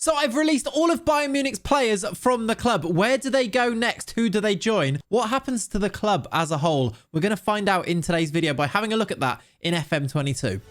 So I've released all of Bayern Munich's players from the club. Where do they go next? Who do they join? What happens to the club as a whole? We're going to find out in today's video by having a look at that in FM22.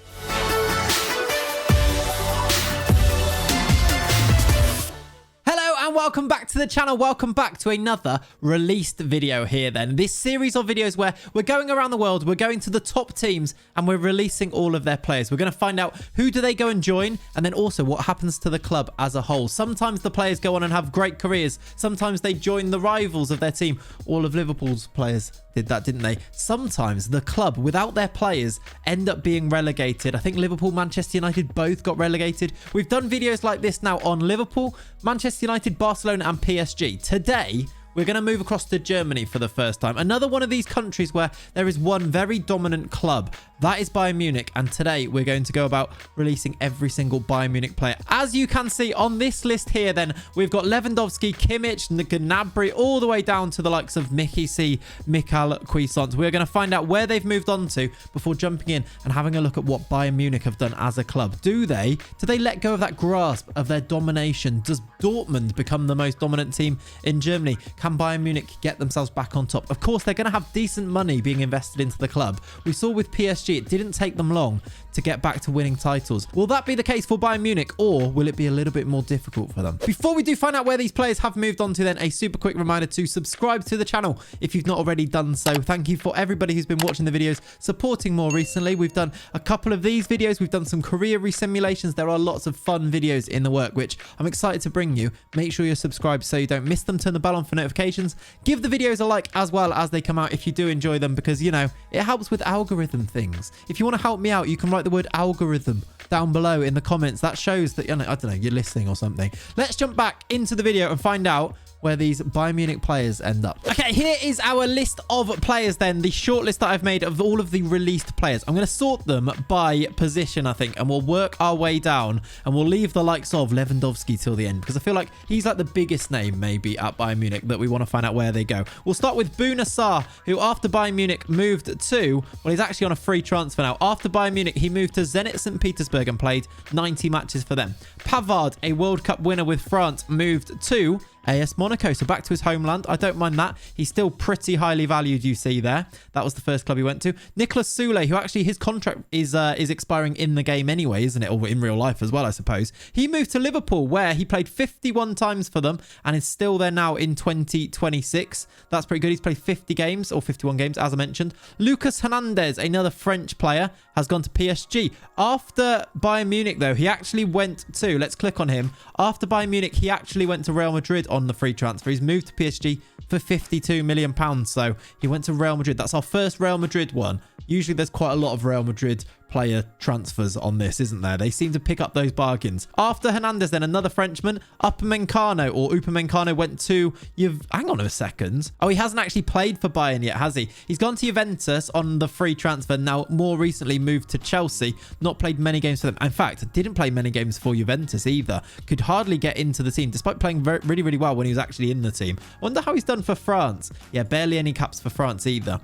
Welcome back to the channel. Welcome back to another released video here then. This series of videos where we're going around the world, we're going to the top teams and we're releasing all of their players. We're going to find out who do they go and join and then also what happens to the club as a whole. Sometimes the players go on and have great careers. Sometimes they join the rivals of their team. All of Liverpool's players did that, didn't they? Sometimes the club without their players end up being relegated. I think Liverpool, Manchester United both got relegated. We've done videos like this now on Liverpool, Manchester United, Barcelona and PSG. Today, we're going to move across to Germany for the first time. Another one of these countries where there is one very dominant club. That is Bayern Munich. And today we're going to go about releasing every single Bayern Munich player. As you can see on this list here then, we've got Lewandowski, Kimmich, Gnabry, all the way down to the likes of Mickey C, Michael Cuisance. We're going to find out where they've moved on to before jumping in and having a look at what Bayern Munich have done as a club. Do they let go of that grasp of their domination? Does Dortmund become the most dominant team in Germany? Can Bayern Munich get themselves back on top? Of course, they're going to have decent money being invested into the club. We saw with PSG, it didn't take them long to get back to winning titles. Will that be the case for Bayern Munich, or will it be a little bit more difficult for them? Before we do find out where these players have moved on to then, a super quick reminder to subscribe to the channel if you've not already done so. Thank you for everybody who's been watching the videos, supporting more recently. We've done a couple of these videos. We've done some career resimulations. There are lots of fun videos in the work, which I'm excited to bring you. Make sure you're subscribed so you don't miss them. Turn the bell on for notifications. Give the videos a like as well as they come out if you do enjoy them, because, you know, it helps with algorithm things. If you want to help me out, you can write the word algorithm down below in the comments. That shows that, you know, I don't know, you're listening or something. Let's jump back into the video and find out where these Bayern Munich players end up. Okay, here is our list of players then, the short list that I've made of all of the released players. I'm going to sort them by position, I think, and we'll work our way down, and we'll leave the likes of Lewandowski till the end, because I feel like he's like the biggest name maybe at Bayern Munich that we want to find out where they go. We'll start with Bouna Sarr, who after Bayern Munich moved to, well, he's actually on a free transfer now. After Bayern Munich, he moved to Zenit St. Petersburg and played 90 matches for them. Pavard, a World Cup winner with France, moved to AS Monaco, so back to his homeland. I don't mind that. He's still pretty highly valued, you see there. That was the first club he went to. Nicolas Soule, who actually his contract is expiring in the game anyway, isn't it? Or in real life as well, I suppose. He moved to Liverpool, where he played 51 times for them and is still there now in 2026. That's pretty good. He's played 50 games or 51 games, as I mentioned. Lucas Hernandez, another French player, has gone to PSG. After Bayern Munich, though, he actually went to, let's click on him. After Bayern Munich, he actually went to Real Madrid on the free transfer. He's moved to PSG for £52 million. So he went to Real Madrid. That's our first Real Madrid one. Usually there's quite a lot of Real Madrid player transfers on this, isn't there? They seem to pick up those bargains. After Hernandez, then another Frenchman, Upamecano went to hang on a second. Oh, he hasn't actually played for Bayern yet, has he? He's gone to Juventus on the free transfer. Now, more recently moved to Chelsea. Not played many games for them. In fact, didn't play many games for Juventus either. Could hardly get into the team, despite playing really, really well when he was actually in the team. I wonder how he's done for France. Yeah, barely any caps for France either.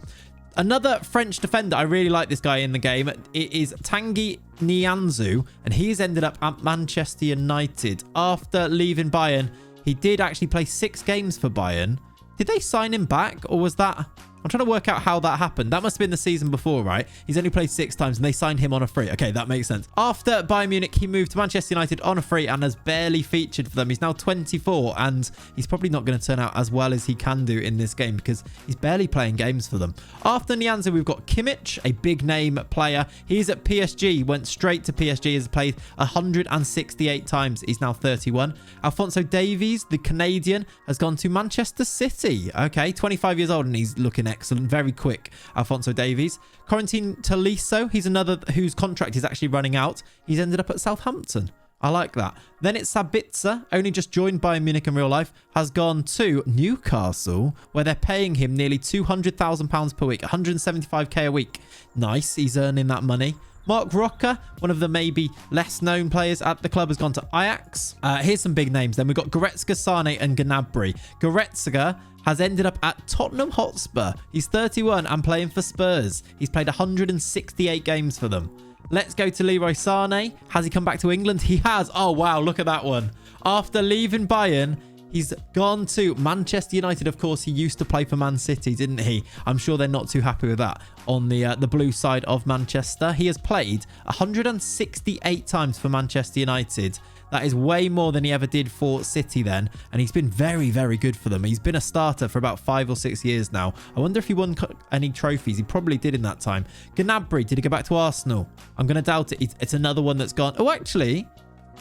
Another French defender, I really like this guy in the game. It is Tanguy Nianzou, and he's ended up at Manchester United. After leaving Bayern, he did actually play 6 games for Bayern. Did they sign him back, or was that... I'm trying to work out how that happened. That must have been the season before, right? He's only played 6 times and they signed him on a free. Okay, that makes sense. After Bayern Munich, he moved to Manchester United on a free and has barely featured for them. He's now 24 and he's probably not going to turn out as well as he can do in this game because he's barely playing games for them. After Nianzou, we've got Kimmich, a big name player. He's at PSG, went straight to PSG, has played 168 times. He's now 31. Alphonso Davies, the Canadian, has gone to Manchester City. Okay, 25 years old and he's looking excellent, very quick. Alphonso Davies. Corentin Tolisso, he's another whose contract is actually running out. He's ended up at Southampton. I like that. Then it's Sabitzer, only just joined Bayern Munich in real life, has gone to Newcastle, where they're paying him nearly £200,000 per week, 175k a week. Nice, he's earning that money. Mark Roca, one of the maybe less known players at the club, has gone to Ajax. Here's some big names then. We've got Goretzka, Sane and Gnabry. Goretzka has ended up at Tottenham Hotspur. He's 31 and playing for Spurs. He's played 168 games for them. Let's go to Leroy Sané. Has he come back to England? He has. Oh, wow. Look at that one. After leaving Bayern, he's gone to Manchester United. Of course, he used to play for Man City, didn't he? I'm sure they're not too happy with that on the blue side of Manchester. He has played 168 times for Manchester United. That is way more than he ever did for City then. And he's been very, very good for them. He's been a starter for about 5 or 6 years now. I wonder if he won any trophies. He probably did in that time. Gnabry, did he go back to Arsenal? I'm going to doubt it. It's another one that's gone. Oh, actually,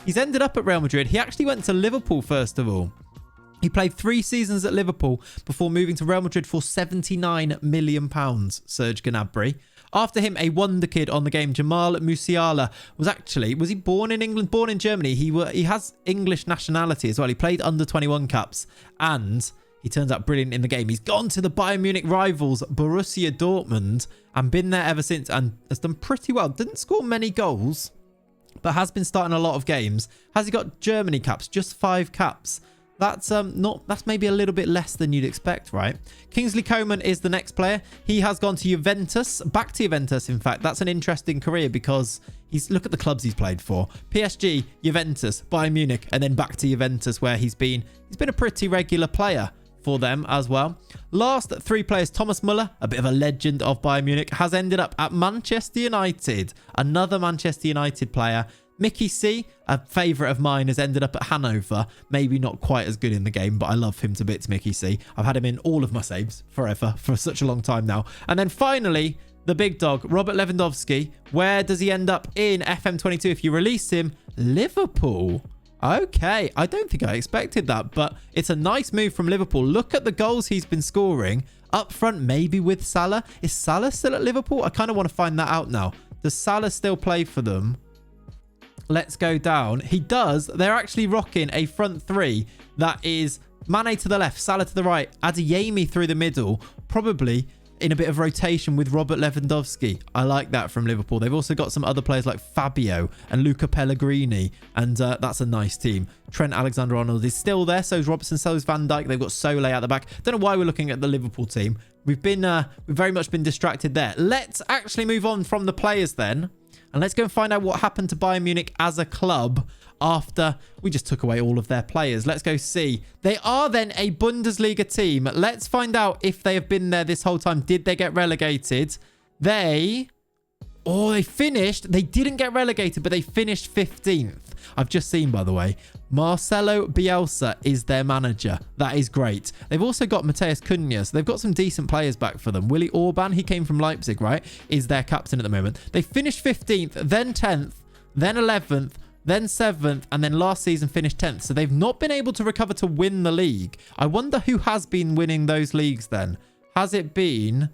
he's ended up at Real Madrid. He actually went to Liverpool first of all. He played 3 seasons at Liverpool before moving to Real Madrid for £79 million, Serge Gnabry. After him, a wonder kid on the game, Jamal Musiala, was he born in England? Born in Germany. He has English nationality as well. He played under 21 caps and he turns out brilliant in the game. He's gone to the Bayern Munich rivals, Borussia Dortmund, and been there ever since and has done pretty well. Didn't score many goals, but has been starting a lot of games. Has he got Germany caps? Just 5 caps. That's maybe a little bit less than you'd expect, right? Kingsley Coman is the next player. He has gone to Juventus, back to Juventus, in fact. That's an interesting career because look at the clubs he's played for. PSG, Juventus, Bayern Munich, and then back to Juventus where he's been a pretty regular player for them as well. Last 3 players, Thomas Muller, a bit of a legend of Bayern Munich, has ended up at Manchester United. Another Manchester United player. Mickey C, a favourite of mine, has ended up at Hanover. Maybe not quite as good in the game, but I love him to bits, Mickey C. I've had him in all of my saves forever, for such a long time now. And then finally, the big dog, Robert Lewandowski. Where does he end up in FM22 if you release him? Liverpool. Okay, I don't think I expected that, but it's a nice move from Liverpool. Look at the goals he's been scoring. Up front, maybe with Salah. Is Salah still at Liverpool? I kind of want to find that out now. Does Salah still play for them? Let's go down. He does. They're actually rocking a front 3 that is Mane to the left, Salah to the right, Adeyemi through the middle, probably in a bit of rotation with Robert Lewandowski. I like that from Liverpool. They've also got some other players like Fabio and Luca Pellegrini, and that's a nice team. Trent Alexander-Arnold is still there, so is Robertson, so is Van Dijk. They've got Solé out the back. Don't know why we're looking at the Liverpool team. We've very much been distracted there. Let's actually move on from the players then. And let's go and find out what happened to Bayern Munich as a club after we just took away all of their players. Let's go see. They are then a Bundesliga team. Let's find out if they have been there this whole time. Did they get relegated? They finished. They didn't get relegated, but they finished 15th. I've just seen, by the way, Marcelo Bielsa is their manager. That is great. They've also got Matheus Cunha, so they've got some decent players back for them. Willy Orban, he came from Leipzig, right, is their captain at the moment. They finished 15th, then 10th, then 11th, then 7th, and then last season finished 10th. So they've not been able to recover to win the league. I wonder who has been winning those leagues then. Has it been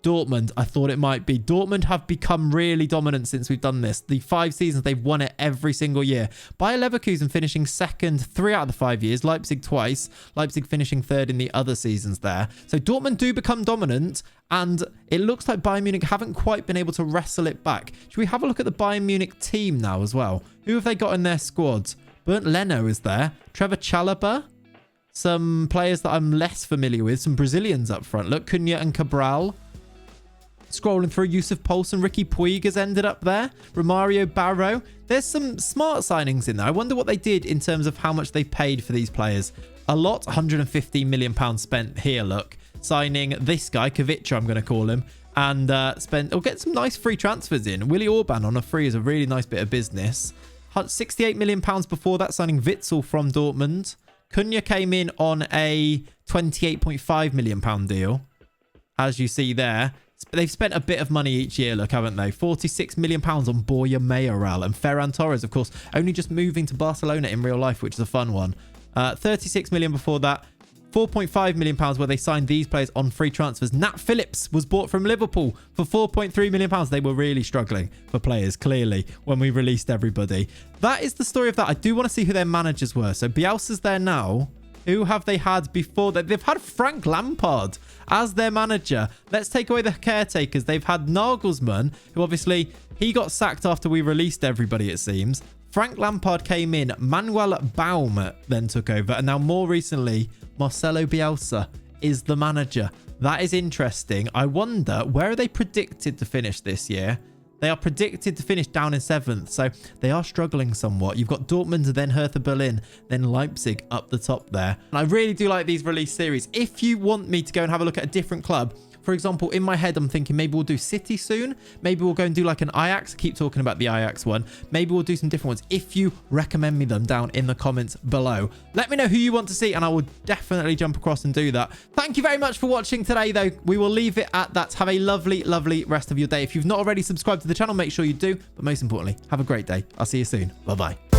Dortmund? I thought it might be. Dortmund have become really dominant since we've done this. The 5 seasons, they've won it every single year. Bayer Leverkusen finishing 2nd 3 out of the 5 years. Leipzig twice. Leipzig finishing 3rd in the other seasons there. So Dortmund do become dominant, and it looks like Bayern Munich haven't quite been able to wrestle it back. Should we have a look at the Bayern Munich team now as well? Who have they got in their squad? Bernd Leno is there. Trevor Chalobah. Some players that I'm less familiar with. Some Brazilians up front. Look, Cunha and Cabral. Scrolling through, Yusuf Poulsen, Ricky Puig has ended up there. Romario Barro. There's some smart signings in there. I wonder what they did in terms of how much they paid for these players. A lot, £115 million spent here, look. Signing this guy, Kavicha, I'm going to call him. And get some nice free transfers in. Willy Orban on a free is a really nice bit of business. £68 million before that, signing Witsel from Dortmund. Cunha came in on a £28.5 million deal, as you see there. They've spent a bit of money each year, look, haven't they? £46 million on Borja Mayoral. And Ferran Torres, of course, only just moving to Barcelona in real life, which is a fun one. £36 million before that. £4.5 million where they signed these players on free transfers. Nat Phillips was bought from Liverpool for £4.3 million. They were really struggling for players, clearly, when we released everybody. That is the story of that. I do want to see who their managers were. So Bielsa's there now. Who have they had before that? They've had Frank Lampard as their manager. Let's take away the caretakers. They've had Nagelsmann, who obviously he got sacked after we released everybody, it seems. Frank Lampard came in. Manuel Baum then took over. And now more recently, Marcelo Bielsa is the manager. That is interesting. I wonder, where are they predicted to finish this year? They are predicted to finish down in 7th, so they are struggling somewhat. You've got Dortmund, then Hertha Berlin, then Leipzig up the top there. And I really do like these release series. If you want me to go and have a look at a different club, for example, in my head, I'm thinking maybe we'll do City soon. Maybe we'll go and do like an Ajax. I keep talking about the Ajax one. Maybe we'll do some different ones. If you recommend me them down in the comments below. Let me know who you want to see and I will definitely jump across and do that. Thank you very much for watching today, though. We will leave it at that. Have a lovely, lovely rest of your day. If you've not already subscribed to the channel, make sure you do. But most importantly, have a great day. I'll see you soon. Bye-bye.